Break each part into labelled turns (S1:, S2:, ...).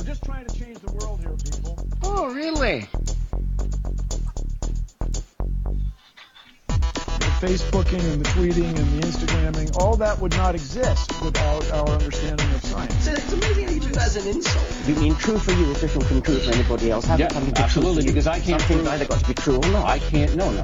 S1: just trying to change the world here, people.
S2: Oh, really?
S1: The Facebooking and the tweeting and the Instagramming, all that would not exist without our understanding of science.
S2: It's amazing how you do that as an insult.
S3: You mean true for you is different from true for anybody else?
S2: Yeah, absolutely, because I can't prove
S3: either got to be true or not.
S2: I can't, no.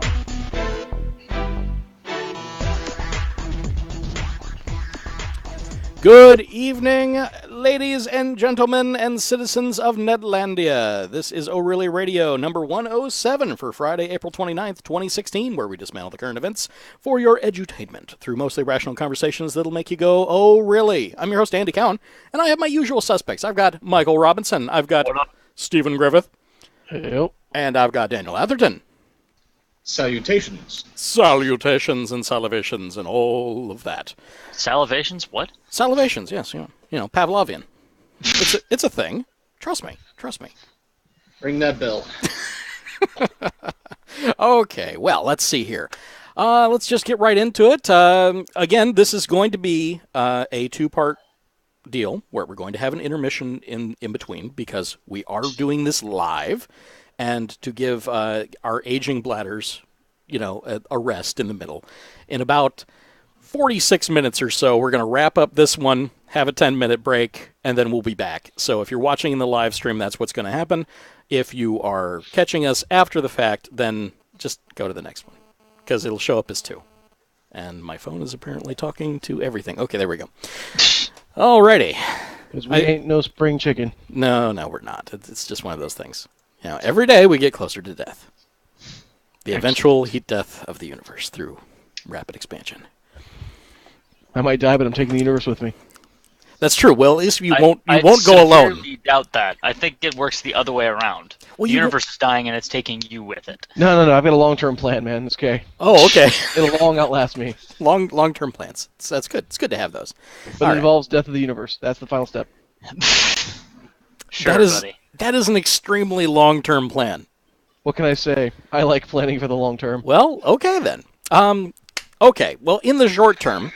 S4: Good evening, ladies and gentlemen and citizens of Nedlandia. This is ORLY Radio number 107 for Friday, April 29th, 2016, where we dismantle the current events for your edutainment through mostly rational conversations that'll make you go, oh, really? I'm your host, Andy Cowen, and I have my usual suspects. I've got Michael Robinson, I've got Stephen Griffith, and I've got Daniel Atherton.
S5: Salutations.
S4: Salutations and salivations and all of that.
S6: Salivations? What?
S4: Salivations, yes. You know, Pavlovian. It's a thing. Trust me.
S5: Ring that bell.
S4: Okay, well, let's see here. Let's just get right into it. Again, this is going to be a two-part deal where we're going to have an intermission in between because we are doing this live. And to give our aging bladders, a rest in the middle. In about 46 minutes or so, we're going to wrap up this one, have a 10-minute break, and then we'll be back. So if you're watching in the live stream, that's what's going to happen. If you are catching us after the fact, then just go to the next one, because it'll show up as 2. And my phone is apparently talking to everything. Okay, there we go. Alrighty.
S7: Because we ain't no spring chicken.
S4: No, we're not. It's just one of those things. Every day we get closer to death. The eventual heat death of the universe through rapid expansion.
S7: I might die, but I'm taking the universe with me.
S4: That's true. Well, at least you won't go alone.
S6: I doubt that. I think it works the other way around. Well, the universe is dying and it's taking you with it.
S7: No. I've got a long-term plan, man. It's okay.
S4: Oh, okay.
S7: It'll long outlast me.
S4: Long-term plans. That's good. It's good to have those.
S7: But it involves death of the universe. That's the final step.
S6: Sure, buddy.
S4: That is an extremely long-term plan.
S7: What can I say? I like planning for the long term.
S4: Well, okay then. Okay, well, in the short term,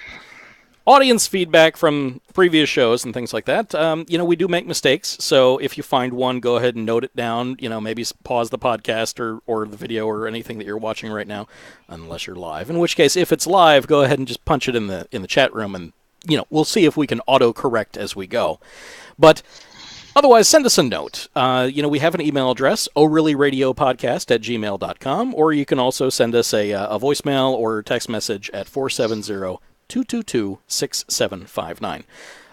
S4: audience feedback from previous shows and things like that, we do make mistakes, so if you find one, go ahead and note it down. Maybe pause the podcast or the video or anything that you're watching right now, unless you're live. In which case, if it's live, go ahead and just punch it in the chat room, and we'll see if we can auto-correct as we go. But otherwise, send us a note. We have an email address, orlyradiopodcast@gmail.com, or you can also send us a voicemail or text message at 470-222-6759.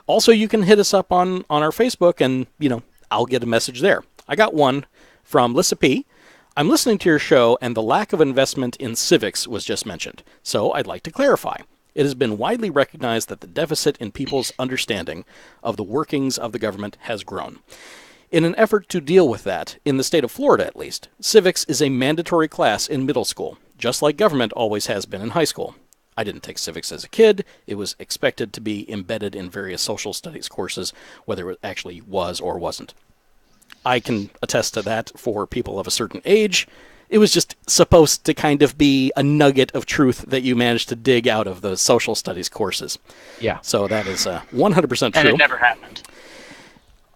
S4: Also, you can hit us up on our Facebook, and, I'll get a message there. I got one from Lissa P. I'm listening to your show, and the lack of investment in civics was just mentioned, so I'd like to clarify. It has been widely recognized that the deficit in people's understanding of the workings of the government has grown. In an effort to deal with that, in the state of Florida at least, civics is a mandatory class in middle school, just like government always has been in high school. I didn't take civics as a kid. It was expected to be embedded in various social studies courses, whether it actually was or wasn't. I can attest to that for people of a certain age. It was just supposed to kind of be a nugget of truth that you managed to dig out of those social studies courses.
S7: Yeah.
S4: So that is 100% true.
S6: And it never happened.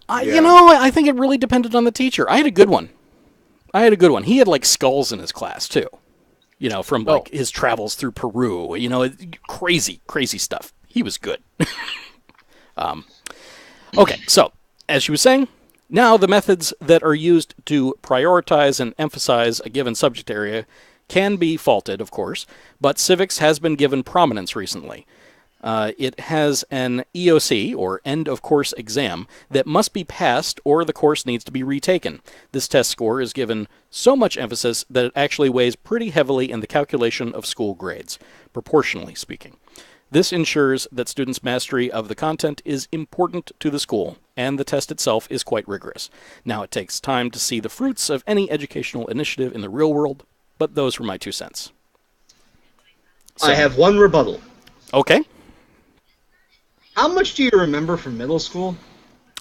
S4: I think it really depended on the teacher. I had a good one. He had, skulls in his class, too. From, his travels through Peru. Crazy stuff. He was good. Okay, so, as she was saying, now, the methods that are used to prioritize and emphasize a given subject area can be faulted, of course, but civics has been given prominence recently. It has an EOC, or end of course exam, that must be passed or the course needs to be retaken. This test score is given so much emphasis that it actually weighs pretty heavily in the calculation of school grades, proportionally speaking. This ensures that students' mastery of the content is important to the school, and the test itself is quite rigorous. Now, it takes time to see the fruits of any educational initiative in the real world, but those were my 2 cents.
S5: I have one rebuttal.
S4: Okay.
S5: How much do you remember from middle school?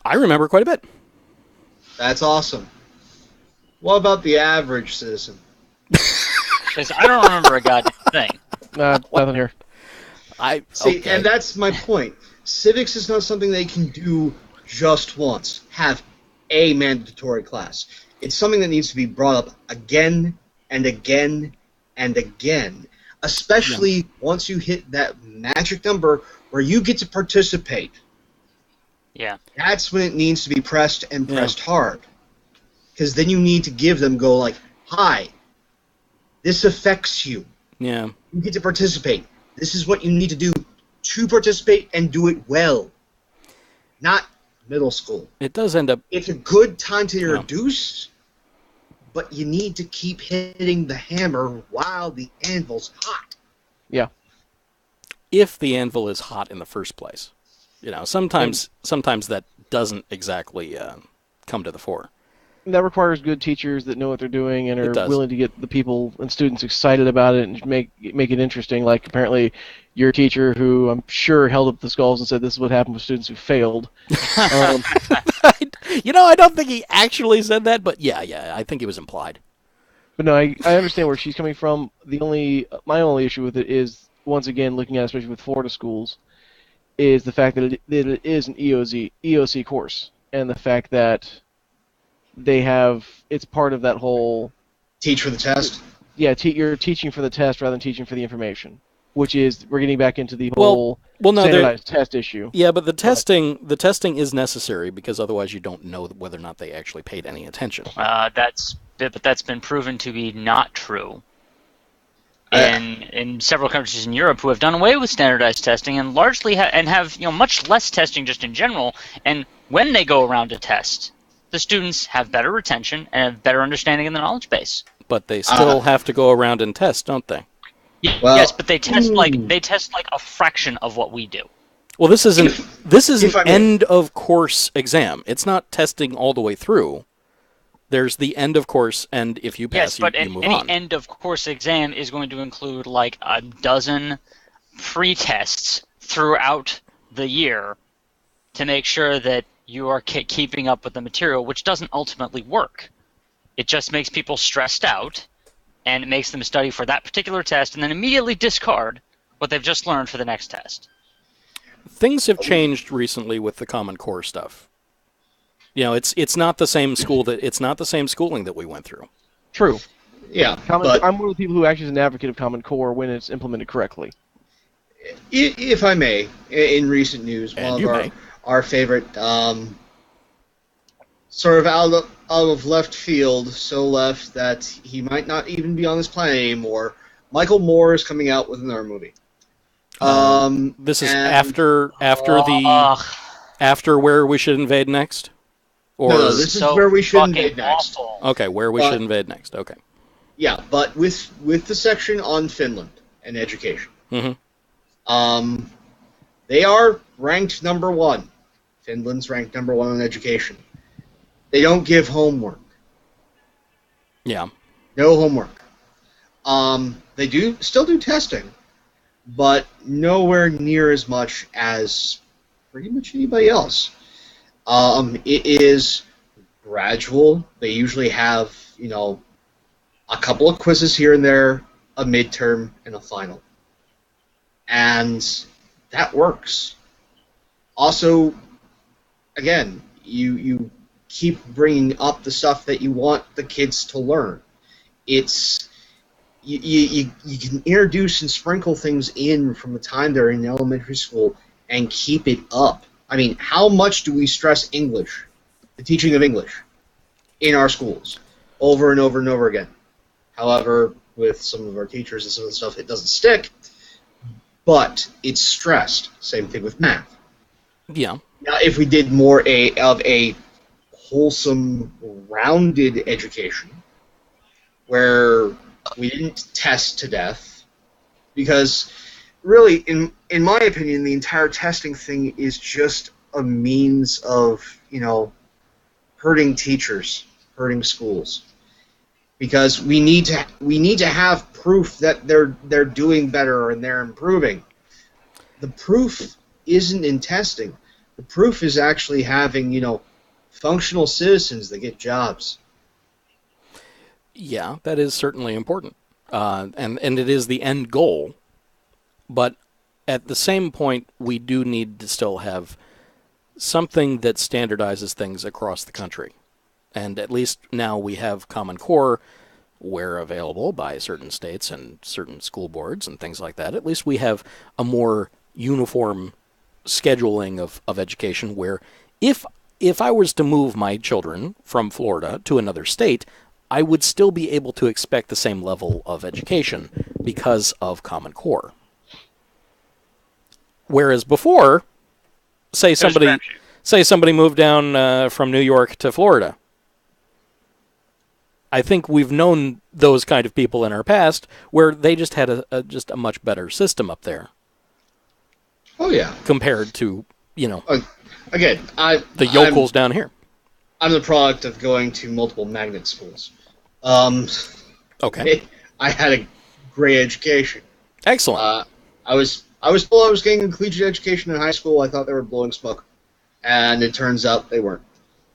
S4: I remember quite a bit.
S5: That's awesome. What about the average citizen?
S6: Because I don't remember a goddamn thing.
S7: Nothing here.
S5: See, and that's my point. Civics is not something they can do just once. Have a mandatory class. It's something that needs to be brought up again and again and again, especially once you hit that magic number where you get to participate.
S6: Yeah.
S5: That's when it needs to be pressed and pressed hard. Because then you need to go like, hi, this affects you.
S4: Yeah.
S5: You get to participate. This is what you need to do to participate and do it well. Not middle school.
S4: It does end up...
S5: It's a good time to introduce, but you need to keep hitting the hammer while the anvil's hot.
S7: Yeah.
S4: If the anvil is hot in the first place. You know, sometimes that doesn't exactly come to the fore.
S7: That requires good teachers that know what they're doing and are willing to get the people and students excited about it and make it interesting. Like, apparently, your teacher, who I'm sure held up the skulls and said this is what happened with students who failed.
S4: You know, I don't think he actually said that, but yeah, I think it was implied.
S7: But no, I understand where she's coming from. My only issue with it is, once again, looking at it, especially with Florida schools, is the fact that it is an EOC course, and the fact that it's part of that whole...
S5: Teach for the test?
S7: Yeah, you're teaching for the test rather than teaching for the information, which is, we're getting back into the whole standardized test issue.
S4: Yeah, but the testing is necessary, because otherwise you don't know whether or not they actually paid any attention.
S6: That's been proven to be not true. In several countries in Europe who have done away with standardized testing and largely have much less testing just in general, and when they go around to test, the students have better retention and have better understanding of the knowledge base.
S4: But they still have to go around and test, don't they?
S6: Yes, but they test like a fraction of what we do.
S4: Well, this is an end of course exam. It's not testing all the way through. There's the end of course, and if you pass, you move on. Yes, but any
S6: end of course exam is going to include like a dozen pre-tests throughout the year to make sure that you are keeping up with the material, which doesn't ultimately work. It just makes people stressed out, and it makes them study for that particular test and then immediately discard what they've just learned for the next test.
S4: Things have changed recently with the Common Core stuff. You know, it's not the same schooling that we went through.
S7: True.
S5: Yeah,
S7: but I'm one of the people who actually is an advocate of Common Core when it's implemented correctly.
S5: If I may, in recent news, one of our favorite, sort of out of left field, so left that he might not even be on this planet anymore, Michael Moore is coming out with another movie.
S4: This is after Where We Should Invade Next? Or
S5: no, this is Where We Should Invade Next.
S4: Okay, Where We Should Invade Next. Okay.
S5: Yeah, but with the section on Finland and education.
S4: Mm-hmm.
S5: They are ranked number 1. Finland's ranked number 1 in education. They don't give homework.
S4: Yeah.
S5: No homework. They still do testing, but nowhere near as much as pretty much anybody else. It is gradual. They usually have, a couple of quizzes here and there, a midterm, and a final. And that works. Also, again, you keep bringing up the stuff that you want the kids to learn. It's you can introduce and sprinkle things in from the time they're in elementary school and keep it up. I mean, how much do we stress English, the teaching of English, in our schools, over and over and over again? However, with some of our teachers and some of the stuff, it doesn't stick, but it's stressed. Same thing with math.
S4: Yeah.
S5: Now, if we did more of a wholesome, rounded education, where we didn't test to death, because really, in my opinion, the entire testing thing is just a means of, hurting teachers, hurting schools. Because we need to have proof that they're doing better and they're improving. The proof isn't in testing. The proof is actually having, functional citizens that get jobs.
S4: Yeah, that is certainly important. And it is the end goal. But at the same point, we do need to still have something that standardizes things across the country. And at least now we have Common Core where available by certain states and certain school boards and things like that. At least we have a more uniform scheduling of education where if I was to move my children from Florida to another state, I would still be able to expect the same level of education because of Common Core. Whereas before, say somebody moved down from New York to Florida. I think we've known those kind of people in our past where they just had a much better system up there.
S5: Oh yeah.
S4: Compared to,
S5: again,
S4: the yokels down here.
S5: I'm the product of going to multiple magnet schools.
S4: Okay.
S5: I had a great education.
S4: Excellent.
S5: I was told I was getting a collegiate education in high school. I thought they were blowing smoke, and it turns out they weren't.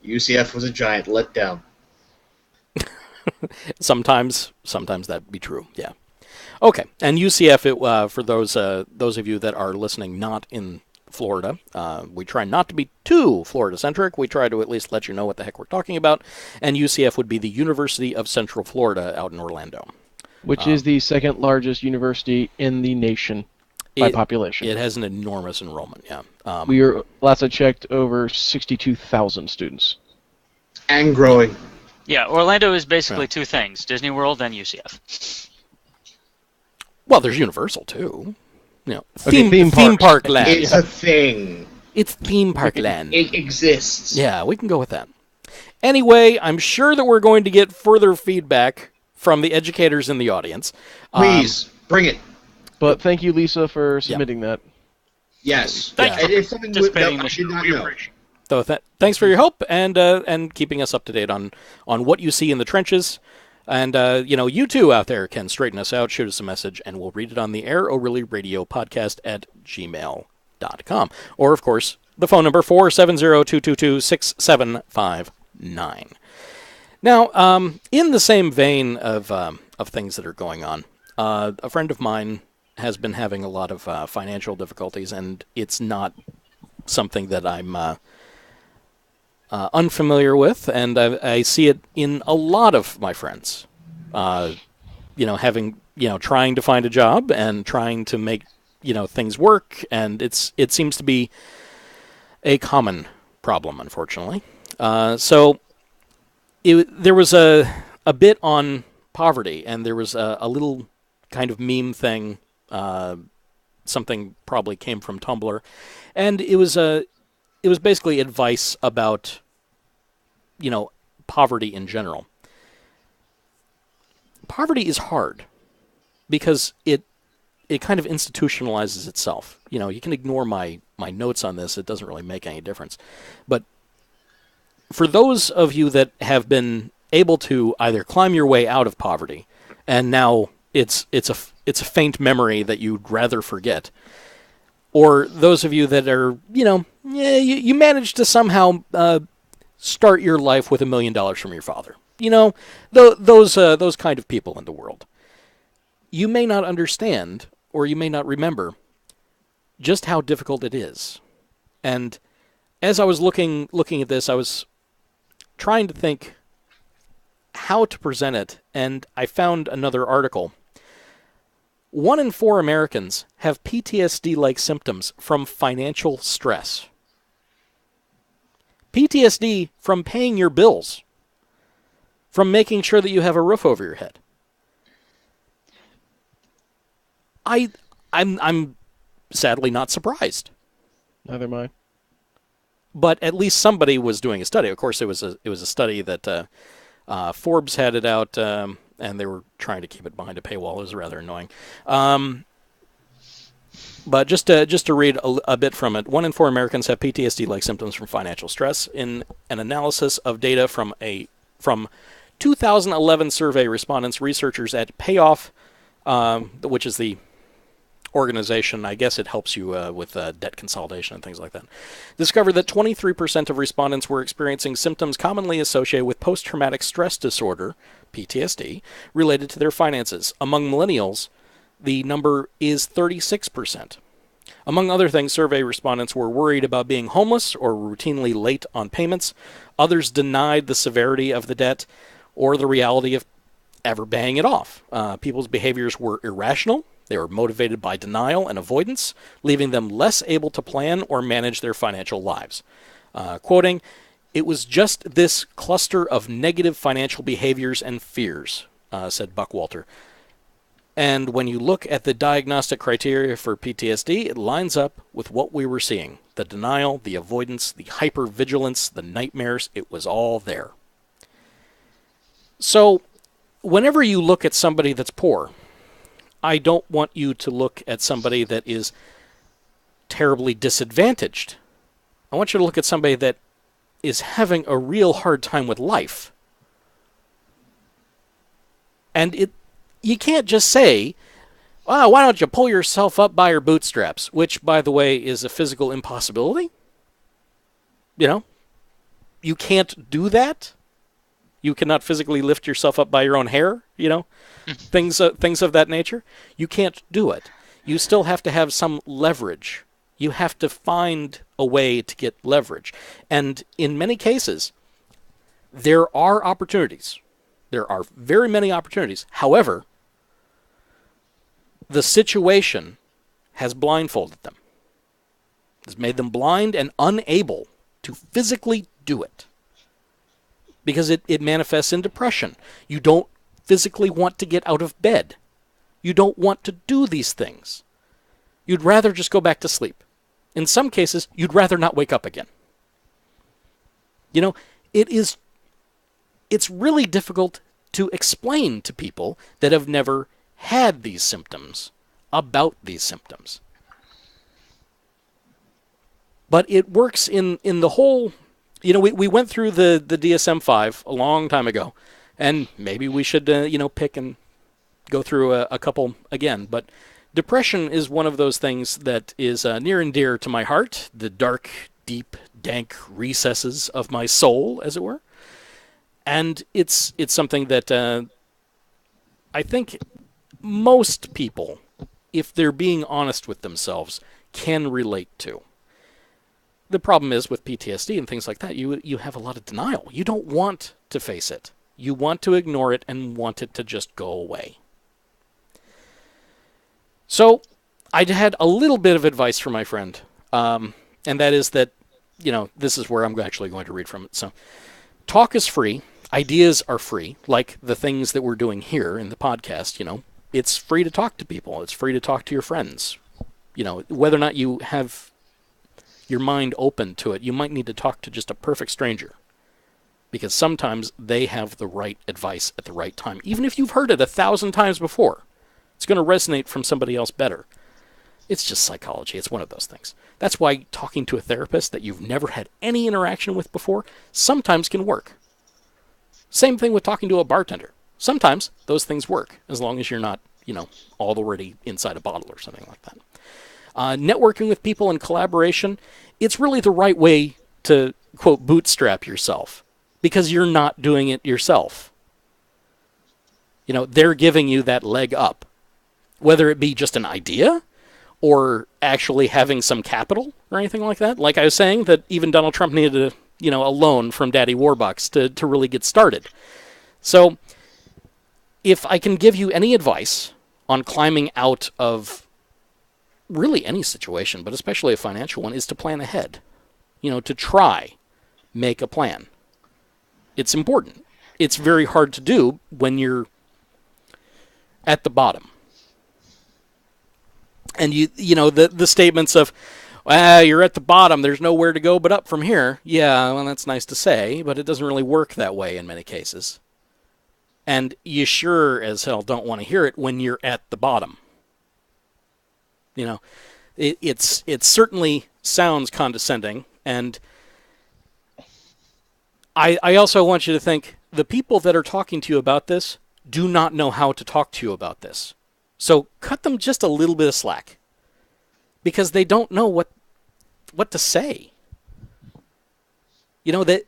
S5: UCF was a giant letdown.
S4: Sometimes that'd be true. Yeah. Okay. And UCF, for those of you that are listening not in Florida, we try not to be too Florida-centric. We try to at least let you know what the heck we're talking about. And UCF would be the University of Central Florida out in Orlando.
S7: Which is the second largest university in the nation by population.
S4: It has an enormous enrollment, yeah.
S7: We are, last I checked, over 62,000 students.
S5: And growing.
S6: Yeah, Orlando is basically two things, Disney World and UCF.
S4: Well, there's Universal, too.
S7: Theme
S4: park land.
S5: It's a thing.
S4: It's theme park land.
S5: It exists.
S4: Yeah, we can go with that. Anyway, I'm sure that we're going to get further feedback from the educators in the audience.
S5: Please, bring it.
S7: But thank you, Lisa, for submitting that.
S5: Yes.
S6: Thank you.
S5: It's something that I did not know.
S4: So thanks for your help and keeping us up to date on what you see in the trenches. And, you too out there can straighten us out, shoot us a message, and we'll read it on the air, ORLYRADIOPodcast at gmail.com. Or, of course, the phone number 470-222-6759. Now, in the same vein of things that are going on, a friend of mine has been having a lot of financial difficulties, and it's not something that I'm unfamiliar with, and I see it in a lot of my friends. Trying to find a job and trying to make things work, and it seems to be a common problem, unfortunately. So there was a bit on poverty, and there was a little kind of meme thing. Something probably came from Tumblr, and it was basically advice about poverty in general. Poverty is hard because it kind of institutionalizes itself. You can ignore my notes on this; it doesn't really make any difference. But for those of you that have been able to either climb your way out of poverty, and now it's a faint memory that you'd rather forget, or those of you that are you managed to somehow start your life with $1 million from your father. Those kind of people in the world. You may not understand, or you may not remember, just how difficult it is. And as I was looking at this, I was trying to think how to present it, and I found another article. 1 in 4 Americans have PTSD-like symptoms from financial stress. PTSD from paying your bills, from making sure that you have a roof over your head. I'm sadly not surprised.
S7: Neither am I.
S4: But at least somebody was doing a study. Of course, it was a study that Forbes had it out, and they were trying to keep it behind a paywall. It was rather annoying. But just to read a bit from it, 1 in 4 Americans have PTSD-like symptoms from financial stress. In an analysis of data from 2011 survey respondents, researchers at Payoff, which is the organization, I guess it helps you with debt consolidation and things like that, discovered that 23% of respondents were experiencing symptoms commonly associated with post-traumatic stress disorder, PTSD, related to their finances. Among millennials, the number is 36%. Among other things, survey respondents were worried about being homeless or routinely late on payments. Others denied the severity of the debt or the reality of ever paying it off. People's behaviors were irrational. They were motivated by denial and avoidance, leaving them less able to plan or manage their financial lives. Quoting, "It was just this cluster of negative financial behaviors and fears," said Buckwalter. And when you look at the diagnostic criteria for PTSD, it lines up with what we were seeing. The denial, the avoidance, the hypervigilance, the nightmares, it was all there. So, whenever you look at somebody that's poor, I don't want you to look at somebody that is terribly disadvantaged. I want you to look at somebody that is having a real hard time with life. And you can't just say, "Well, why don't you pull yourself up by your bootstraps?" Which, by the way, is a physical impossibility. You know, you can't do that. You cannot physically lift yourself up by your own hair, you know, things of that nature. You can't do it. You still have to have some leverage. You have to find a way to get leverage. And in many cases, there are opportunities. There are very many opportunities. However, the situation has blindfolded them. Has made them blind and unable to physically do it. Because it manifests in depression. You don't physically want to get out of bed. You don't want to do these things. You'd rather just go back to sleep. In some cases, you'd rather not wake up again. You know, it's really difficult to explain to people that have never had these symptoms about these symptoms. But it works in the whole, you know, we went through the DSM-5 a long time ago, and maybe we should, pick and go through a couple again. But depression is one of those things that is near and dear to my heart, the dark, deep, dank recesses of my soul, as it were. And it's something that I think most people, if they're being honest with themselves, can relate to. The problem is with PTSD and things like that, you have a lot of denial. You don't want to face it. You want to ignore it and want it to just go away. So I had a little bit of advice from my friend, and that is that, this is where I'm actually going to read from it. So, talk is free. Ideas are free, like the things that we're doing here in the podcast. It's free to talk to people. It's free to talk to your friends. Whether or not you have your mind open to it, you might need to talk to just a perfect stranger, because sometimes they have the right advice at the right time. Even if you've heard it 1,000 times before, it's going to resonate from somebody else better. It's just psychology. It's one of those things. That's why talking to a therapist that you've never had any interaction with before sometimes can work. Same thing with talking to a bartender. Sometimes those things work, as long as you're not, already inside a bottle or something like that. Networking with people and collaboration, it's really the right way to, quote, bootstrap yourself, because you're not doing it yourself. They're giving you that leg up, whether it be just an idea or actually having some capital or anything like that. Like I was saying, that even Donald Trump needed a loan from Daddy Warbucks to really get started. So if I can give you any advice on climbing out of really any situation, but especially a financial one, is to plan ahead. To try, make a plan. It's important. It's very hard to do when you're at the bottom. And the statements of, you're at the bottom, there's nowhere to go but up from here. Yeah, well, that's nice to say, but it doesn't really work that way in many cases. And you sure as hell don't want to hear it when you're at the bottom. It certainly sounds condescending, and I also want you to think the people that are talking to you about this do not know how to talk to you about this. So cut them just a little bit of slack, because they don't know what to say. That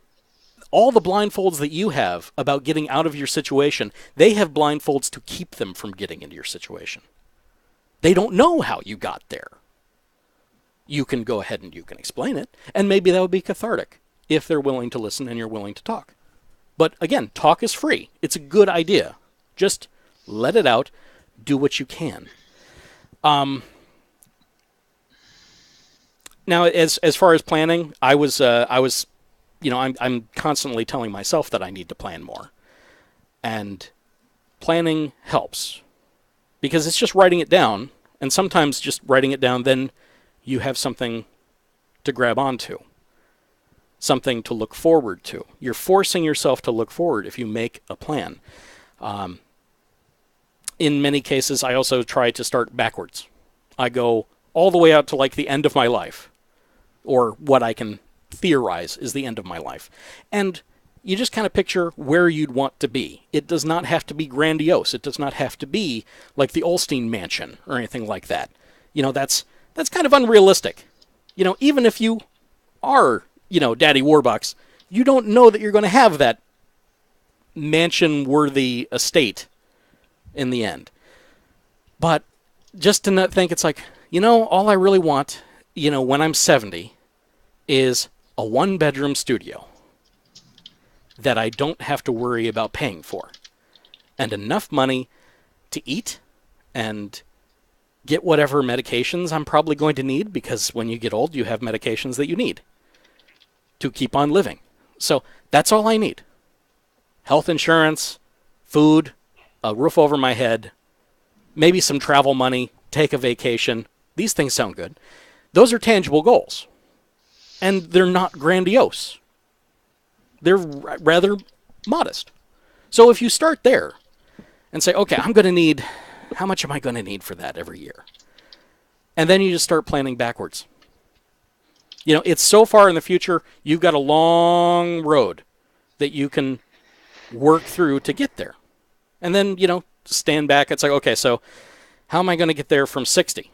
S4: all the blindfolds that you have about getting out of your situation, they have blindfolds to keep them from getting into your situation. They don't know how you got there. you can go ahead and you can explain it, and maybe that would be cathartic if they're willing to listen and you're willing to talk. But again, talk is free. It's a good idea. Just let it out. Do what you can. Now, as far as planning, I was, I'm constantly telling myself that I need to plan more, and planning helps because it's just writing it down, and sometimes just writing it down, then you have something to grab onto, something to look forward to. You're forcing yourself to look forward if you make a plan. In many cases, I also try to start backwards. I go all the way out to like the end of my life, or what I can theorize is the end of my life. And you just kind of picture where you'd want to be. It does not have to be grandiose. It does not have to be like the Olstein Mansion or anything like that. That's kind of unrealistic. Even if you are, Daddy Warbucks, you don't know that you're going to have that mansion-worthy estate in the end. But just to not think it's like, all I really want, when I'm 70 is a one-bedroom studio that I don't have to worry about paying for, and enough money to eat and get whatever medications I'm probably going to need, because when you get old, you have medications that you need to keep on living. So that's all I need. Health insurance, food, a roof over my head, maybe some travel money, take a vacation. These things sound good. Those are tangible goals. And they're not grandiose. They're rather modest. So if you start there and say, okay, how much am I going to need for that every year? And then you just start planning backwards. It's so far in the future, you've got a long road that you can work through to get there. And then, stand back. It's like, okay, so how am I going to get there from 60?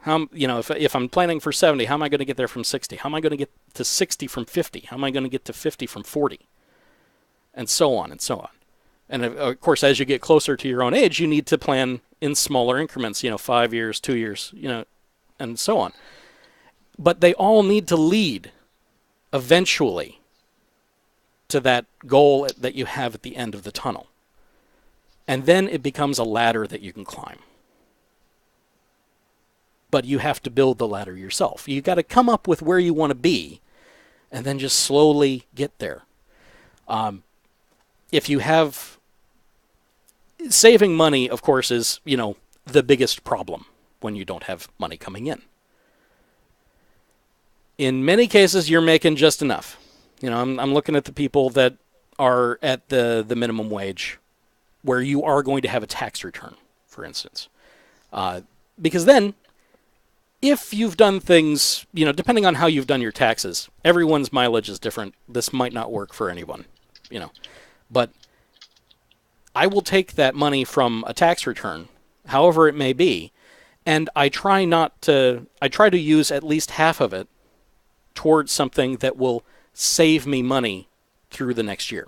S4: If I'm planning for 70, how am I going to get there from 60? How am I going to get to 60 from 50? How am I going to get to 50 from 40? And so on and so on. And of course, as you get closer to your own age, you need to plan in smaller increments, 5 years, 2 years, and so on. But they all need to lead eventually to that goal that you have at the end of the tunnel. And then it becomes a ladder that you can climb. But you have to build the ladder yourself. You got to come up with where you want to be, and then just slowly get there. If you have saving money, of course, is the biggest problem when you don't have money coming in. In many cases, you're making just enough. I'm looking at the people that are at the minimum wage, where you are going to have a tax return, for instance, because then, if you've done things, depending on how you've done your taxes, everyone's mileage is different. This might not work for anyone, But I will take that money from a tax return, however it may be, and I try to use at least half of it towards something that will save me money through the next year.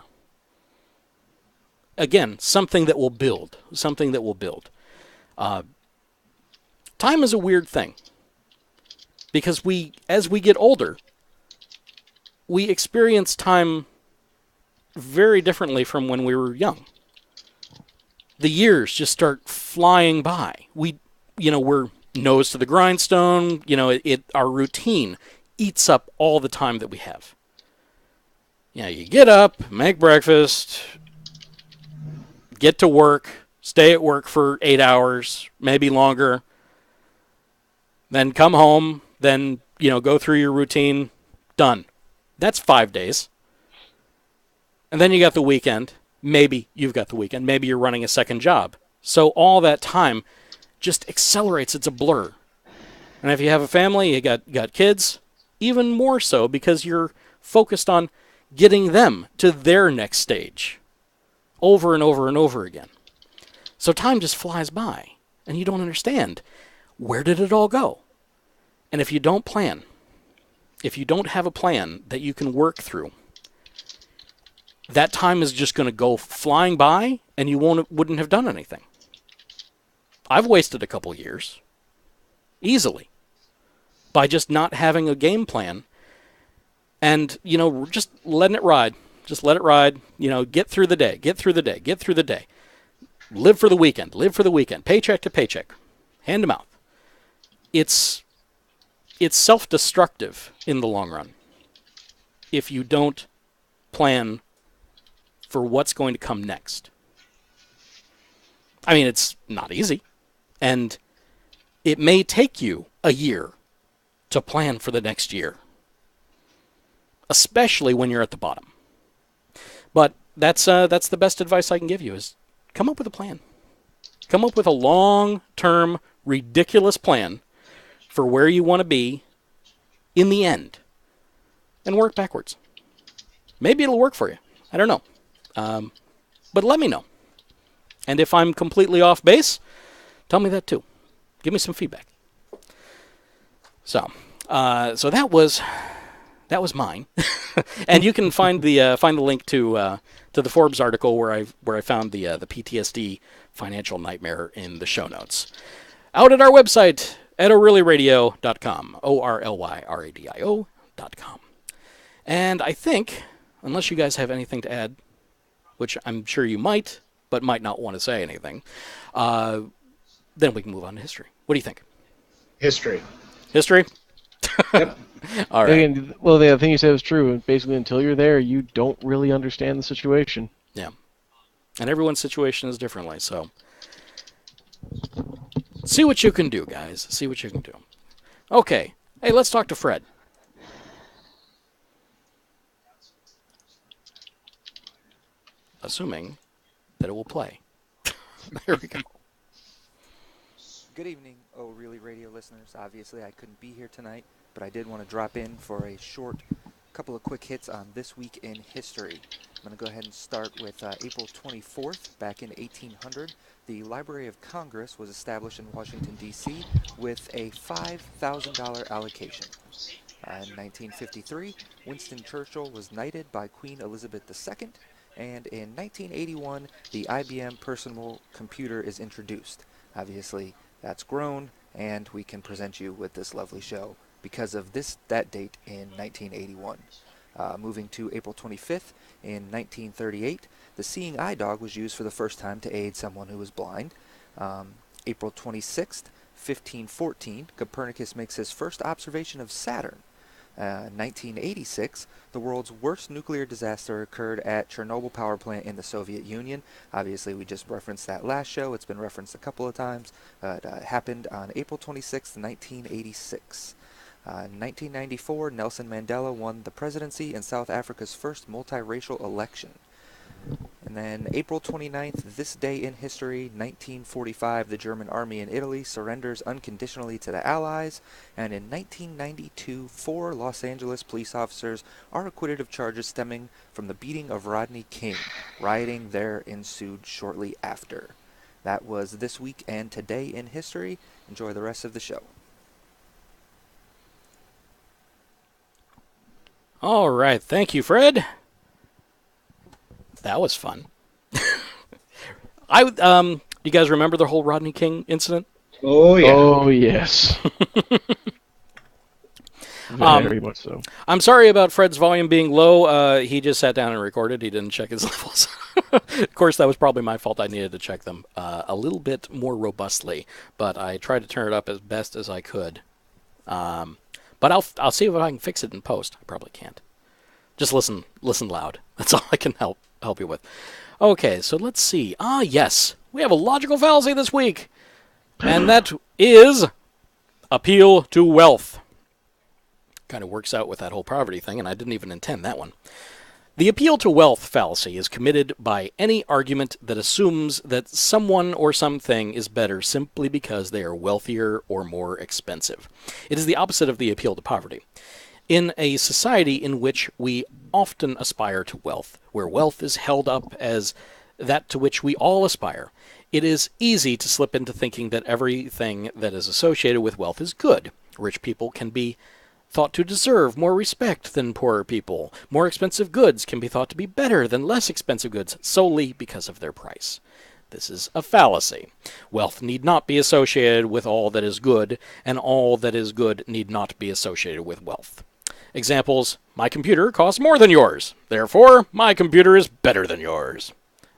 S4: Again, something that will build. Time is a weird thing. Because as we get older, we experience time very differently from when we were young. The years just start flying by. We're nose to the grindstone. Our routine eats up all the time that we have. You get up, make breakfast, get to work, stay at work for 8 hours, maybe longer, then come home, then, go through your routine, done. That's 5 days. And then you got the weekend. Maybe you've got the weekend. Maybe you're running a second job. So all that time just accelerates. It's a blur. And if you have a family, you got kids, even more so because you're focused on getting them to their next stage over and over and over again. So time just flies by, and you don't understand, where did it all go? And if you don't plan, if you don't have a plan that you can work through, that time is just going to go flying by, and you wouldn't have done anything. I've wasted a couple years, easily. by just not having a game plan and, just letting it ride. Just let it ride. Get through the day. Get through the day. Get through the day. Live for the weekend. Live for the weekend. Paycheck to paycheck. Hand to mouth. It's self-destructive in the long run if you don't plan for what's going to come next. I mean, it's not easy. And it may take you a year to plan for the next year, especially when you're at the bottom. But that's the best advice I can give you is come up with a plan. Come up with a long-term, ridiculous plan for where you want to be in the end and work backwards. Maybe it'll work for you. I don't know. But let me know. And if I'm completely off base, tell me that too. Give me some feedback. So that was mine. And you can find the link to the Forbes article where I found the PTSD financial nightmare in the show notes. Out at our website at ORLYRADIO.com, ORLYRADIO.com. And I think, unless you guys have anything to add, which I'm sure you might, but might not want to say anything, then we can move on to history. What do you think?
S5: History.
S4: History?
S5: Yep.
S7: All right. Again, well, the thing you said was true. Basically, until you're there, you don't really understand the situation.
S4: Yeah. And everyone's situation is differently, so see what you can do, guys. See what you can do. Okay. Hey, let's talk to Fred. Assuming that it will play. There we go.
S8: Good evening, ORLY Radio listeners. Obviously, I couldn't be here tonight, but I did want to drop in for a short couple of quick hits on This Week in History. I'm going to go ahead and start with April 24th. Back in 1800, the Library of Congress was established in Washington, D.C. with a $5,000 allocation. In 1953, Winston Churchill was knighted by Queen Elizabeth II. And in 1981, the IBM personal computer is introduced. Obviously, that's grown, and we can present you with this lovely show because of that date in 1981. Moving to April 25th, in 1938, the seeing eye dog was used for the first time to aid someone who was blind. April 26th, 1514, Copernicus makes his first observation of Saturn. 1986, the world's worst nuclear disaster occurred at Chernobyl power plant in the Soviet Union. Obviously, we just referenced that last show. It's been referenced a couple of times. It happened on April 26, 1986. In 1994, Nelson Mandela won the presidency in South Africa's first multiracial election. And then April 29th, this day in history, 1945, the German army in Italy surrenders unconditionally to the Allies. And in 1992, 4 Los Angeles police officers are acquitted of charges stemming from the beating of Rodney King. Rioting there ensued shortly after. That was This Week and Today in History. Enjoy the rest of the show.
S4: All right. Thank you, Fred. That was fun. You guys remember the whole Rodney King incident?
S5: Oh, yeah.
S7: Oh, yes. Very much so.
S4: I'm sorry about Fred's volume being low. He just sat down and recorded. He didn't check his levels. Of course, that was probably my fault. I needed to check them a little bit more robustly, but I tried to turn it up as best as I could. But I'll see if I can fix it in post. I probably can't. Just listen loud. That's all I can help you with. Okay, so let's see. Yes, we have a logical fallacy this week, and that is appeal to wealth. Kind of works out with that whole poverty thing, and I didn't even intend that one. The appeal to wealth fallacy is committed by any argument that assumes that someone or something is better simply because they are wealthier or more expensive. It is the opposite of the appeal to poverty. In a society in which we often aspire to wealth, where wealth is held up as that to which we all aspire, it is easy to slip into thinking that everything that is associated with wealth is good. Rich people can be thought to deserve more respect than poorer people. More expensive goods can be thought to be better than less expensive goods solely because of their price. This is a fallacy. Wealth need not be associated with all that is good, and all that is good need not be associated with wealth. Examples: my computer costs more than yours, therefore my computer is better than yours.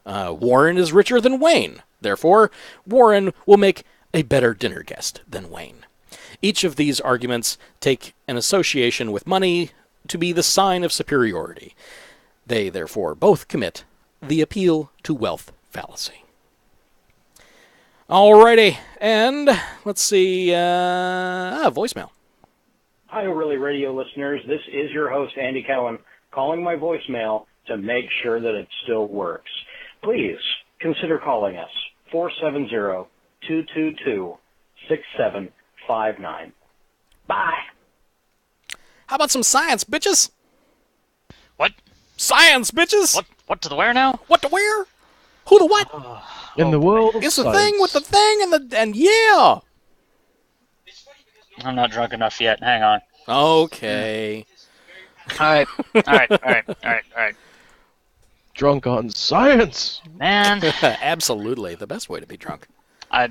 S4: Warren is richer than Wayne, therefore Warren will make a better dinner guest than Wayne. Each of these arguments take an association with money to be the sign of superiority. They therefore both commit the appeal to wealth fallacy. Alrighty, and let's see, voicemail.
S9: Hi, ORLY Radio listeners. This is your host, Andy Cowen, calling my voicemail to make sure that it still works. Please consider calling us, 470-222-6759. Bye.
S4: How about some science, bitches?
S6: What?
S4: Science, bitches!
S6: What to the where now?
S4: What to where? Who the what?
S7: In the world of
S4: It's the
S7: science.
S4: thing with the thing and yeah!
S6: I'm not drunk enough yet. Hang on.
S4: Okay.
S6: All right.
S7: Drunk on science.
S6: Man,
S4: Absolutely. The best way to be drunk.
S6: I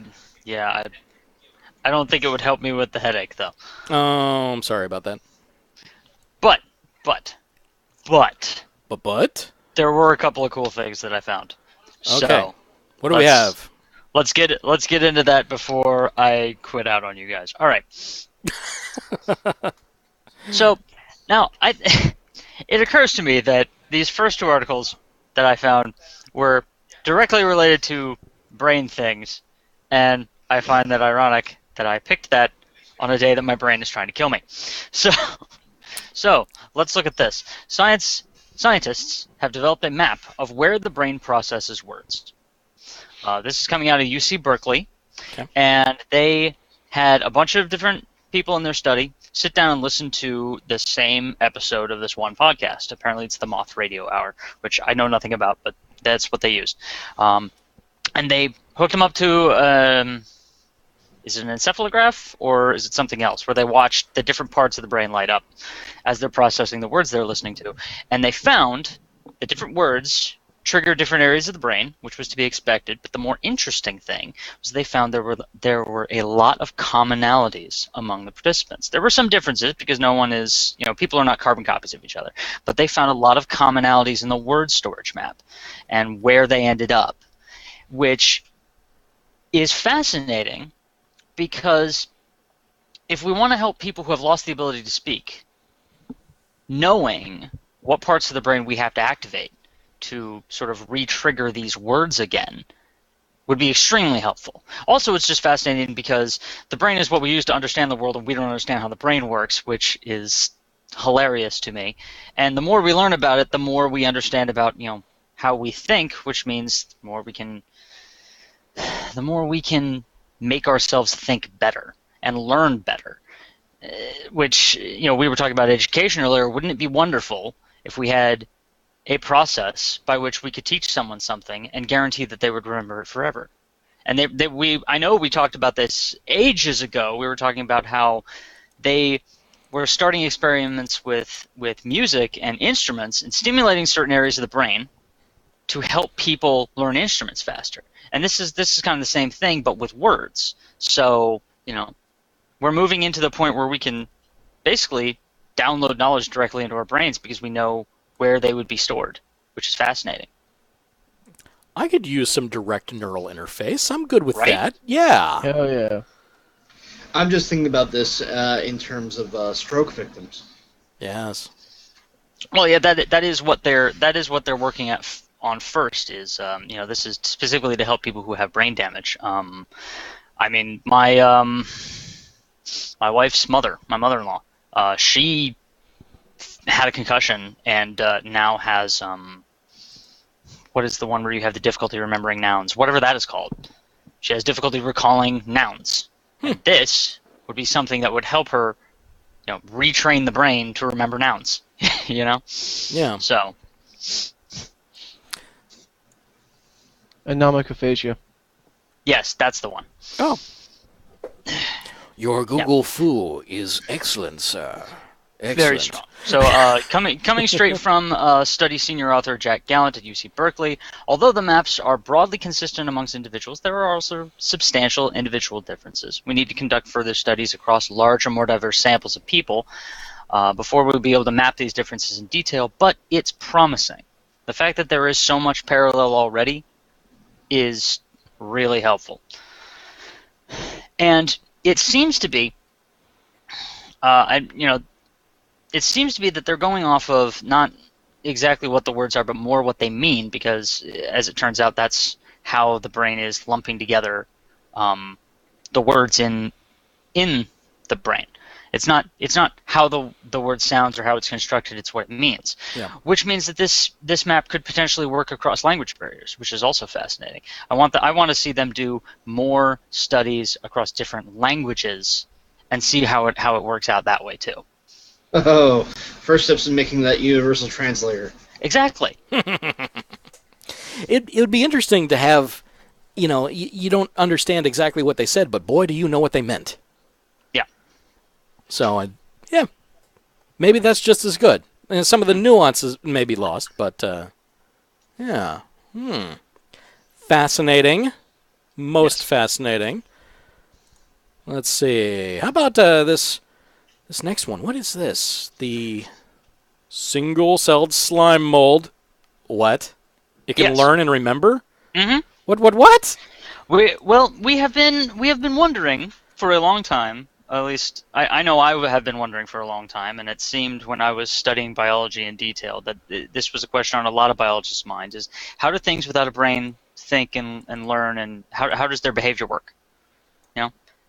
S6: don't think it would help me with the headache, though.
S4: Oh, I'm sorry about that.
S6: But,
S4: But?
S6: there were a couple of cool things that I found.
S4: Okay.
S6: So,
S4: What do we have?
S6: let's get into that before I quit out on you guys. All right. So, now, it occurs to me that these first two articles that I found were directly related to brain things, and I find that ironic that I picked that on a day that my brain is trying to kill me. So let's look at this. Scientists have developed a map of where the brain processes words. This is coming out of UC Berkeley,
S4: Okay.
S6: and they had a bunch of different people in their study sit down and listen to the same episode of this one podcast. Apparently it's the Moth Radio Hour, which I know nothing about, but that's what they used. And they hooked them up to, is it an encephalograph or is it something else, where they watched the different parts of the brain light up as they're processing the words they're listening to. And they found that different words trigger different areas of the brain, which was to be expected. But the more interesting thing was they found there were a lot of commonalities among the participants. There were some differences because no one is, people are not carbon copies of each other. But they found a lot of commonalities in the word storage map and where they ended up, which is fascinating because if we want to help people who have lost the ability to speak, knowing what parts of the brain we have to activate to sort of re-trigger these words again would be extremely helpful. Also, it's just fascinating because the brain is what we use to understand the world, and we don't understand how the brain works, which is hilarious to me. And the more we learn about it, the more we understand about, how we think, which means the more we can make ourselves think better and learn better. Which, we were talking about education earlier. Wouldn't it be wonderful if we had a process by which we could teach someone something and guarantee that they would remember it forever? And I know we talked about this ages ago. We were talking about how they were starting experiments with music and instruments and stimulating certain areas of the brain to help people learn instruments faster. And this is kind of the same thing, but with words. So, we're moving into the point where we can basically download knowledge directly into our brains because we know where they would be stored, which is fascinating.
S4: I could use some direct neural interface. I'm good with
S6: Right?
S4: that. Yeah.
S7: Hell yeah.
S5: I'm just thinking about this in terms of stroke victims.
S4: Yes.
S6: Well, yeah, that is what they're working on first. Is this is specifically to help people who have brain damage. My wife's mother, my mother-in-law, she had a concussion and now has what is the one where you have the difficulty remembering nouns? Whatever that is called. She has difficulty recalling nouns. And this would be something that would help her, retrain the brain to remember nouns.
S4: Yeah.
S6: So.
S7: Anomicophagia.
S6: Yes, that's the one.
S4: Oh. Your Google Foo is excellent, sir. Excellent.
S6: Very strong. So, coming straight from study senior author Jack Gallant at UC Berkeley, although the maps are broadly consistent amongst individuals, there are also substantial individual differences. We need to conduct further studies across larger, more diverse samples of people before we'll be able to map these differences in detail, but it's promising. The fact that there is so much parallel already is really helpful. And it seems to be, it seems to be that they're going off of not exactly what the words are, but more what they mean, because as it turns out, that's how the brain is lumping together the words in the brain. It's not how the word sounds or how it's constructed, it's what it means.
S4: Yeah.
S6: Which means that this map could potentially work across language barriers, which is also fascinating. I want to see them do more studies across different languages and see how it works out that way too.
S5: Oh, first steps in making that universal translator.
S6: Exactly.
S4: It would be interesting to have, you don't understand exactly what they said, but boy, do you know what they meant.
S6: Yeah.
S4: So, maybe that's just as good. And some of the nuances may be lost, but, yeah. Fascinating. Most fascinating. Let's see. How about this next one? What is this? The single-celled slime mold. What? It can learn and remember?
S6: Mm-hmm.
S4: What?
S6: We have been wondering for a long time. At least I know I have been wondering for a long time, and it seemed when I was studying biology in detail that this was a question on a lot of biologists' minds: is how do things without a brain think and learn, and how does their behavior work?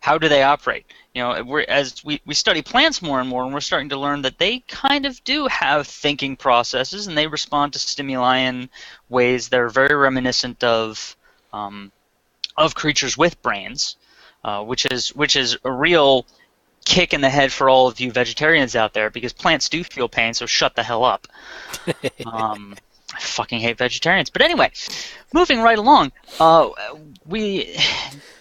S6: How do they operate? As we study plants more and more, and we're starting to learn that they kind of do have thinking processes, and they respond to stimuli in ways that are very reminiscent of creatures with brains, which is a real kick in the head for all of you vegetarians out there, because plants do feel pain, so shut the hell up. I fucking hate vegetarians. But anyway, moving right along,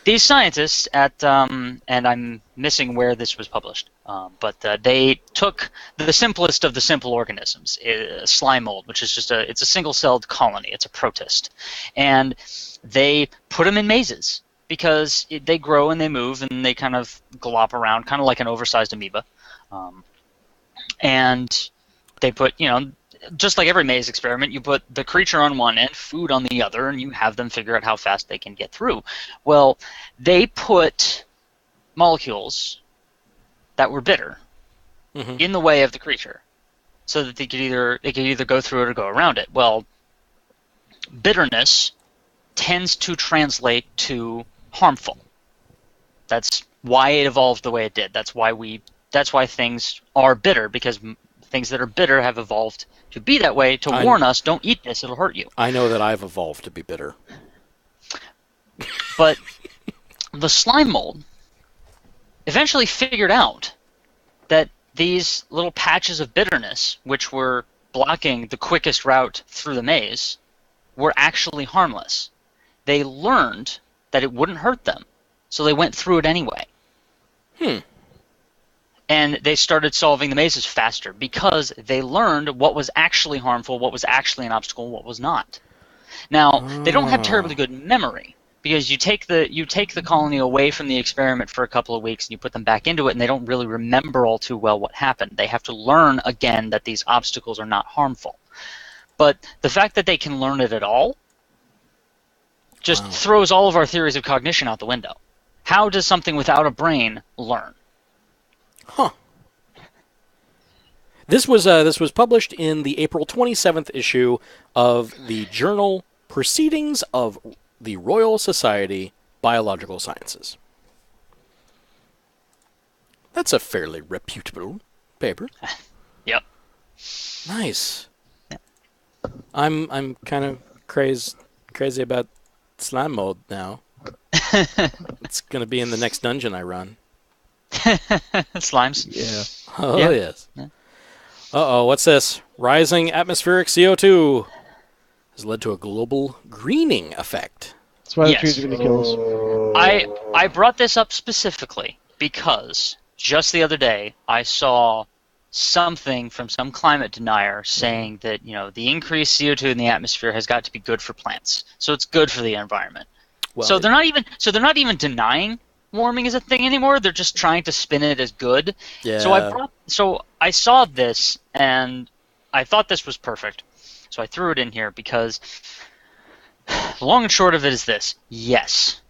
S6: these scientists at, and I'm missing where this was published, but they took the simplest of the simple organisms, slime mold, which is just it's a single-celled colony. It's a protist. And they put them in mazes because they grow and they move and they kind of glop around, kind of like an oversized amoeba. And they put, just like every maze experiment, you put the creature on one end, food on the other, and you have them figure out how fast they can get through. Well, they put molecules that were bitter in the way of the creature, so that they could either go through it or go around it. Well, bitterness tends to translate to harmful. That's why it evolved the way it did. That's why things are bitter, because things that are bitter have evolved to be that way, to warn us, don't eat this, it'll hurt you.
S4: I know that I've evolved to be bitter.
S6: But the slime mold eventually figured out that these little patches of bitterness, which were blocking the quickest route through the maze, were actually harmless. They learned that it wouldn't hurt them, so they went through it anyway. And they started solving the mazes faster because they learned what was actually harmful, what was actually an obstacle, what was not. Now, they don't have terribly good memory, because you take the colony away from the experiment for a couple of weeks and you put them back into it, and they don't really remember all too well what happened. They have to learn again that these obstacles are not harmful. But the fact that they can learn it at all just throws all of our theories of cognition out the window. How does something without a brain learn?
S4: Huh. This was published in the April 27th issue of the journal Proceedings of the Royal Society Biological Sciences. That's a fairly reputable paper.
S6: Yep.
S4: Nice. I'm kind of crazy about slime mold now. It's going to be in the next dungeon I run.
S6: Slimes.
S7: Yeah.
S4: Oh, yeah. Yes. Yeah. Uh-oh, what's this? Rising atmospheric CO2 has led to a global greening effect.
S7: That's why the trees are going to kill us.
S6: I brought this up specifically because just the other day I saw something from some climate denier saying that, the increased CO2 in the atmosphere has got to be good for plants. So it's good for the environment.
S4: Well,
S6: So they're not even denying warming is a thing anymore. They're just trying to spin it as good.
S4: Yeah.
S6: So I saw this and I thought this was perfect. So I threw it in here because the long and short of it is this. Yes.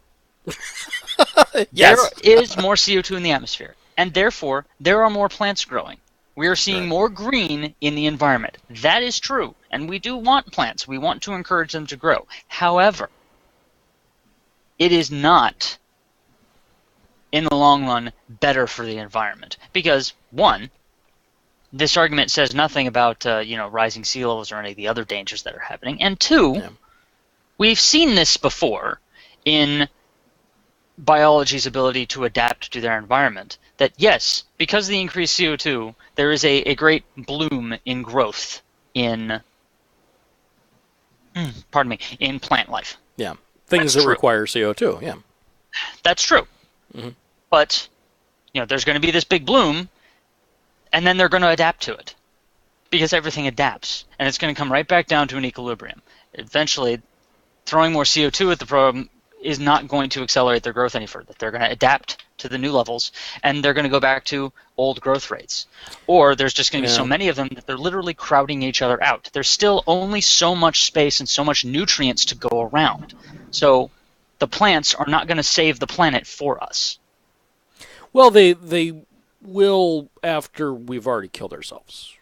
S4: Yes.
S6: There is more CO2 in the atmosphere, and therefore there are more plants growing. We are seeing more green in the environment. That is true, and we do want plants. We want to encourage them to grow. However, it is not, in the long run, better for the environment. Because, one, this argument says nothing about rising sea levels or any of the other dangers that are happening. And two, we've seen this before in biology's ability to adapt to their environment. That yes, because of the increased CO2, there is a great bloom in growth in plant life.
S4: Yeah. Things that require CO2, yeah.
S6: That's true.
S4: Mm-hmm.
S6: But, there's going to be this big bloom, and then they're going to adapt to it. Because everything adapts. And it's going to come right back down to an equilibrium. Eventually, throwing more CO2 at the problem is not going to accelerate their growth any further. They're going to adapt to the new levels, and they're going to go back to old growth rates. Or there's just going to be so many of them that they're literally crowding each other out. There's still only so much space and so much nutrients to go around. So the plants are not going to save the planet for us.
S4: Well, they will after we've already killed ourselves.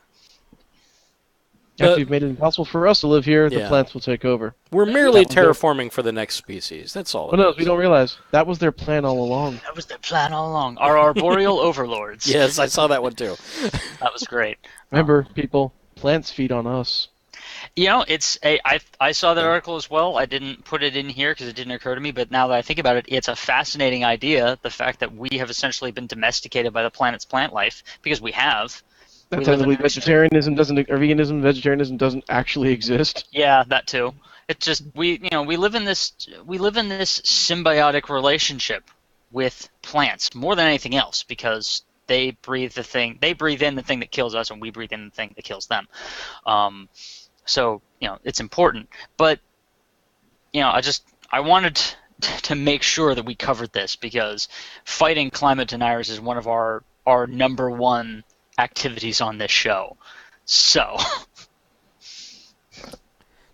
S7: After you've made it impossible for us to live here, the plants will take over.
S4: We're merely terraforming for the next species. That's all.
S7: But no, we don't realize that was their plan all along.
S6: That was their plan all along. Our arboreal overlords.
S4: Yes, I saw that one too.
S6: That was great.
S7: Remember, people, plants feed on us.
S6: I saw that article as well. I didn't put it in here because it didn't occur to me, but now that I think about it, it's a fascinating idea, the fact that we have essentially been domesticated by the planet's plant life, because we have.
S7: Technically, vegetarianism doesn't actually exist.
S6: Yeah, that too. It's just we live in this symbiotic relationship with plants more than anything else, because they breathe in the thing that kills us, and we breathe in the thing that kills them. So it's important. But I wanted to make sure that we covered this, because fighting climate deniers is one of our number one activities on this show. So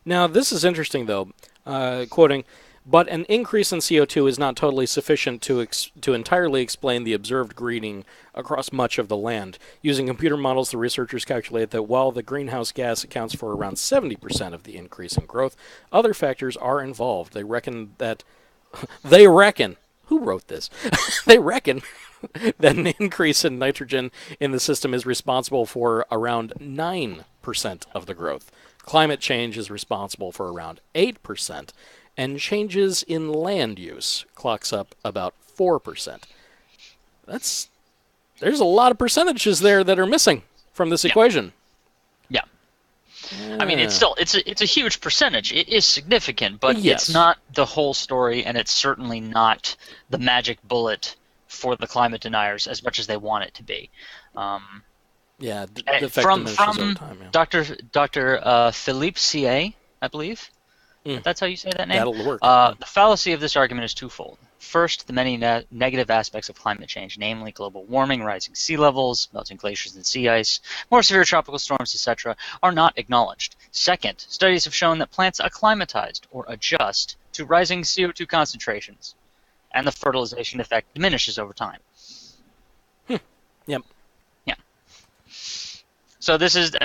S4: now this is interesting though, quoting, but an increase in CO2 is not totally sufficient to entirely explain the observed greening across much of the land. Using computer models, the researchers calculate that while the greenhouse gas accounts for around 70% of the increase in growth, other factors are involved. They reckon, who wrote this? They reckon that an increase in nitrogen in the system is responsible for around 9% of the growth. Climate change is responsible for around 8%, and changes in land use clocks up about 4%. There's a lot of percentages there that are missing from this equation.
S6: Yeah. I mean, it's a huge percentage. It is significant, but
S4: yes,
S6: it's not the whole story, and it's certainly not the magic bullet for the climate deniers as much as they want it to be.
S4: The effect diminishes over time. Yeah.
S6: Dr. Philippe C.A., I believe. That's how you say that name?
S4: That'll work.
S6: The fallacy of this argument is twofold. First, the many negative aspects of climate change, namely global warming, rising sea levels, melting glaciers and sea ice, more severe tropical storms, etc., are not acknowledged. Second, studies have shown that plants acclimatized or adjust to rising CO2 concentrations, and the fertilization effect diminishes over time.
S4: Yep.
S6: Yeah. So this is,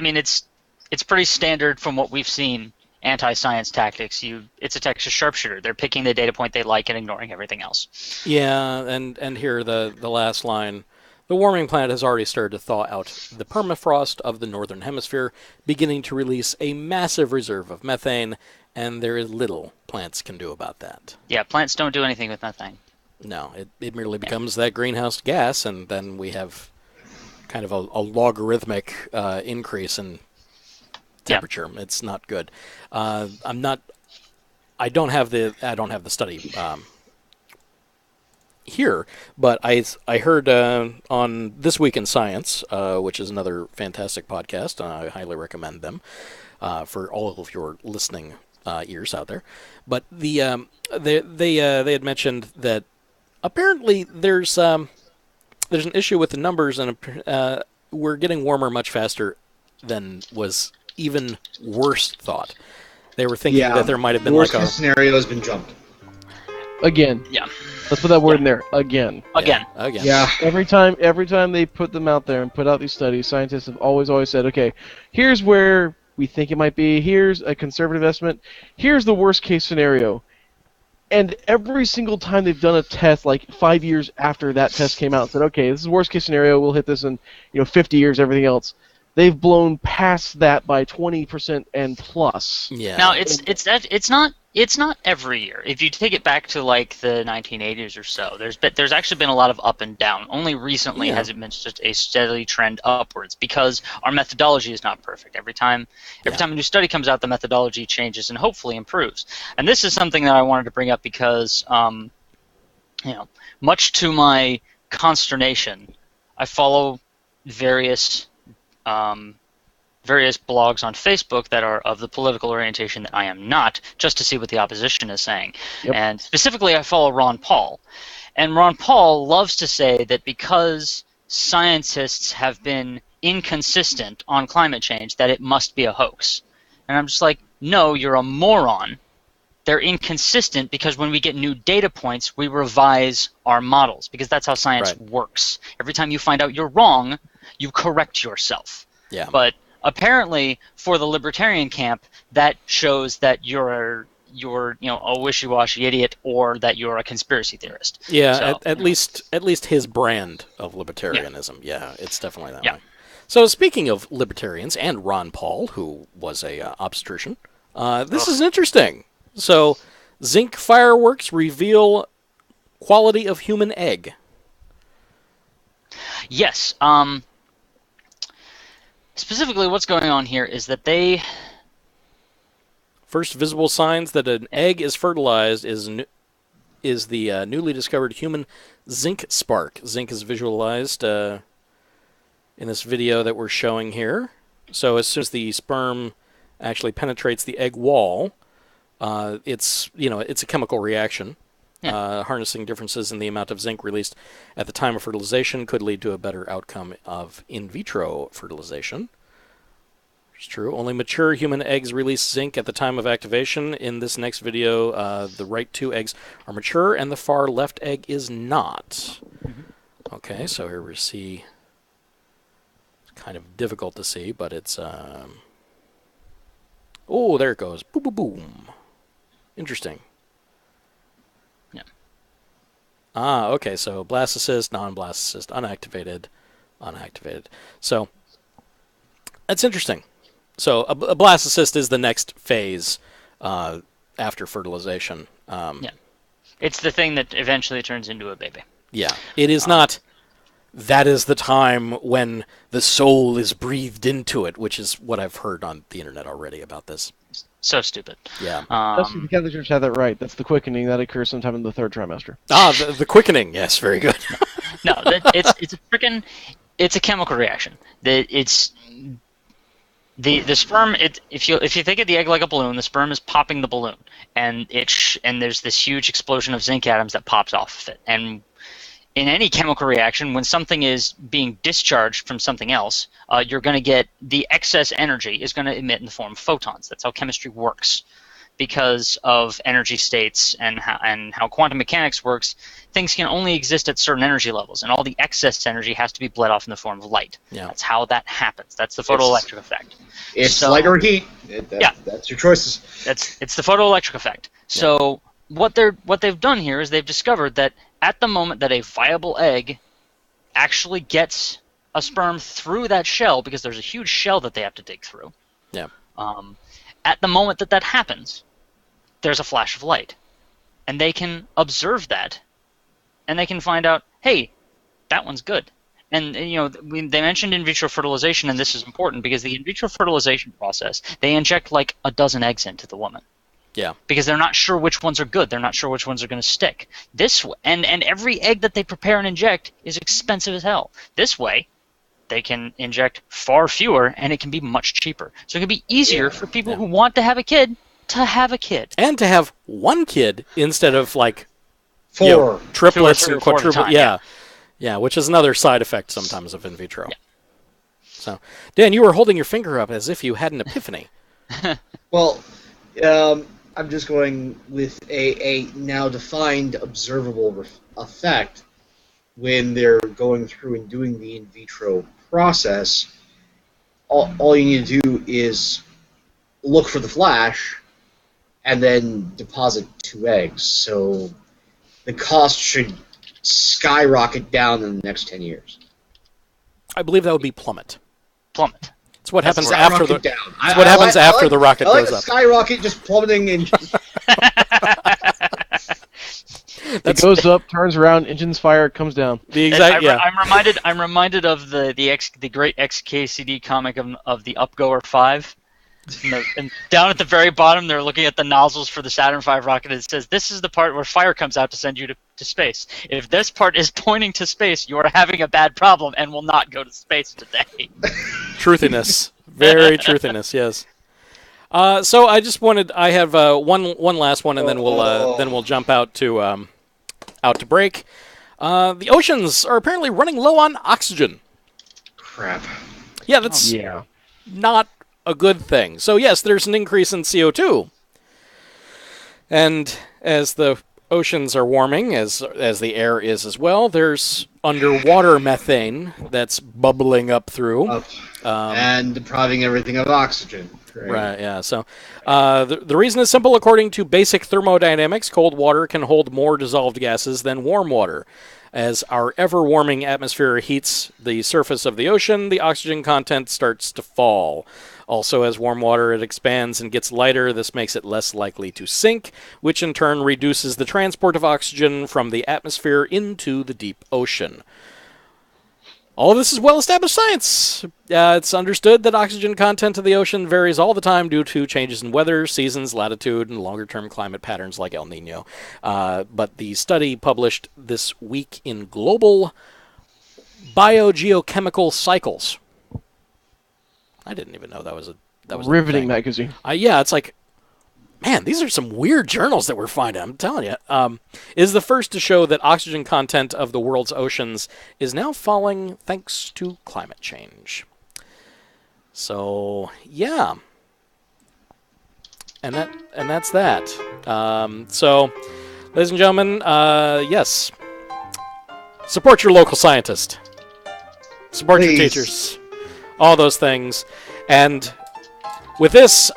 S6: it's pretty standard from what we've seen. Anti-science tactics. It's a Texas sharpshooter. They're picking the data point they like and ignoring everything else.
S4: Yeah, and here the last line. The warming planet has already started to thaw out the permafrost of the northern hemisphere, beginning to release a massive reserve of methane, and there is little plants can do about that.
S6: Yeah, plants don't do anything with methane.
S4: No, it merely becomes that greenhouse gas, and then we have kind of a logarithmic increase in temperature. Yeah. It's not good. I don't have the study here, but I heard on This Week in Science, which is another fantastic podcast, and I highly recommend them for all of your listening ears out there. But they had mentioned that apparently there's an issue with the numbers, and we're getting warmer much faster than was even worse thought. They were thinking that there might have been
S5: worst
S4: like a
S5: scenario has been jumped.
S7: Again.
S6: Yeah.
S7: Let's put that word in there. Again.
S6: Again.
S5: Yeah.
S7: Every time they put them out there and put out these studies, scientists have always said, okay, here's where we think it might be. Here's a conservative estimate. Here's the worst case scenario. And every single time they've done a test, like 5 years after that test came out, and said, okay, this is worst case scenario. We'll hit this in 50 years. Everything else, they've blown past that by 20% and plus.
S4: Yeah.
S6: Now it's not every year. If you take it back to like the 1980s or so, there's actually been a lot of up and down. Only recently has it been just a steady trend upwards because our methodology is not perfect. Every time a new study comes out, the methodology changes and hopefully improves. And this is something that I wanted to bring up because, much to my consternation, I follow various blogs on Facebook that are of the political orientation that I am not, just to see what the opposition is saying.
S7: Yep.
S6: And specifically, I follow Ron Paul. And Ron Paul loves to say that because scientists have been inconsistent on climate change, that it must be a hoax. And I'm just like, no, you're a moron. They're inconsistent because when we get new data points, we revise our models, because that's how science works. Every time you find out you're wrong, you correct yourself.
S4: Yeah.
S6: But apparently, for the libertarian camp, that shows that you're a wishy-washy idiot, or that you're a conspiracy theorist.
S4: Yeah,
S6: So,
S4: at least his brand of libertarianism. Yeah, it's definitely that way.
S6: Yeah.
S4: So speaking of libertarians and Ron Paul, who was a obstetrician, this is interesting. So, zinc fireworks reveal quality of human egg.
S6: Yes. Specifically, what's going on here is that they...
S4: First visible signs that an egg is fertilized is the newly discovered human zinc spark. Zinc is visualized in this video that we're showing here. So as soon as the sperm actually penetrates the egg wall, it's a chemical reaction. Harnessing differences in the amount of zinc released at the time of fertilization could lead to a better outcome of in vitro fertilization. It's true. Only mature human eggs release zinc at the time of activation. In this next video, the right two eggs are mature and the far left egg is not. Okay, so here we see... It's kind of difficult to see, but it's... Oh, there it goes. Boom, boom, boom. Interesting. Okay, so blastocyst, non-blastocyst, unactivated. So, that's interesting. So, a blastocyst is the next phase after fertilization.
S6: It's the thing that eventually turns into a baby.
S4: Yeah, it is not... That is the time when the soul is breathed into it, which is what I've heard on the internet already about this.
S6: So stupid.
S4: Yeah.
S7: The Catholic Church had that right. That's the quickening that occurs sometime in the third trimester.
S4: The quickening. Yes, very good.
S6: No, it's a chemical reaction. It's the sperm. If you think of the egg like a balloon, the sperm is popping the balloon, and there's this huge explosion of zinc atoms that pops off of it. And in any chemical reaction, when something is being discharged from something else, you're going to get the excess energy is going to emit in the form of photons. That's how chemistry works. Because of energy states and how quantum mechanics works, things can only exist at certain energy levels, and all the excess energy has to be bled off in the form of light.
S4: Yeah.
S6: That's how that happens. That's the photoelectric effect.
S5: It's light or heat. That's your choices.
S6: It's the photoelectric effect. So what they've done here is they've discovered that at the moment that a viable egg actually gets a sperm through that shell, because there's a huge shell that they have to dig through.
S4: Yeah.
S6: At the moment that happens, there's a flash of light, and they can observe that, and they can find out, hey, that one's good. And they mentioned in vitro fertilization, and this is important because the in vitro fertilization process, they inject like a dozen eggs into the woman.
S4: Yeah.
S6: Because they're not sure which ones are good. They're not sure which ones are going to stick. And every egg that they prepare and inject is expensive as hell. This way, they can inject far fewer, and it can be much cheaper. So it can be easier for people who want to have a kid to have a kid.
S4: And to have one kid instead of like
S5: 4.
S4: you know, triplets
S6: 2 or
S4: and
S6: 3 or 4 at a
S4: quadruplets.
S6: time,
S4: Yeah, which is another side effect sometimes of in vitro. Yeah. So, Dan, you were holding your finger up as if you had an epiphany.
S5: Well, I'm just going with a now defined observable effect when they're going through and doing the in vitro process. All you need to do is look for the flash and then deposit 2 eggs. So the cost should skyrocket down in the next 10 years.
S4: I believe that would be plummet.
S6: Plummet.
S4: It's what happens
S5: Skyrocket
S4: after the.
S5: down.
S4: It's what happens after the rocket goes up.
S5: Skyrocket just plummeting and.
S7: It goes up, turns around, engines fire, comes down.
S4: The exact. Yeah.
S6: I'm reminded of the great XKCD comic of the Upgoer 5. And down at the very bottom, they're looking at the nozzles for the Saturn V rocket, and it says, "This is the part where fire comes out to send you to space. If this part is pointing to space, you are having a bad problem and will not go to space today."
S4: Truthiness. Very truthiness, yes. So I just wanted, I have one last one, and then we'll jump out to break. The oceans are apparently running low on oxygen.
S5: Crap.
S4: Yeah, that's not a good thing. So yes, there's an increase in CO2, and as the oceans are warming, as the air is as well, there's underwater methane that's bubbling up through.
S5: And depriving everything of oxygen.
S4: Right, yeah. So the reason is simple. According to basic thermodynamics, cold water can hold more dissolved gases than warm water. As our ever-warming atmosphere heats the surface of the ocean, the oxygen content starts to fall. Also, as warm water, it expands and gets lighter. This makes it less likely to sink, which in turn reduces the transport of oxygen from the atmosphere into the deep ocean. All of this is well-established science. It's understood that oxygen content of the ocean varies all the time due to changes in weather, seasons, latitude, and longer-term climate patterns like El Nino. But the study published this week in Global Biogeochemical Cycles. I didn't even know that was a
S7: riveting magazine.
S4: Yeah, it's like, man, these are some weird journals that we're finding. I'm telling you. Is the first to show that oxygen content of the world's oceans is now falling thanks to climate change. So, yeah. And that's that. So, ladies and gentlemen, yes. Support your local scientist. Support your teachers. All those things. And with this,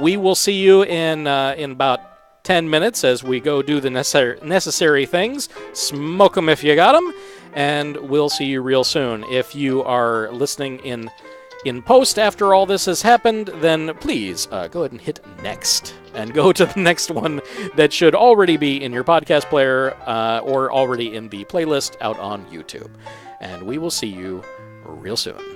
S4: we will see you in about 10 minutes as we go do the necessary things. Smoke them if you got them. And we'll see you real soon. If you are listening in post after all this has happened, then please go ahead and hit next. And go to the next one that should already be in your podcast player or already in the playlist out on YouTube. And we will see you real soon.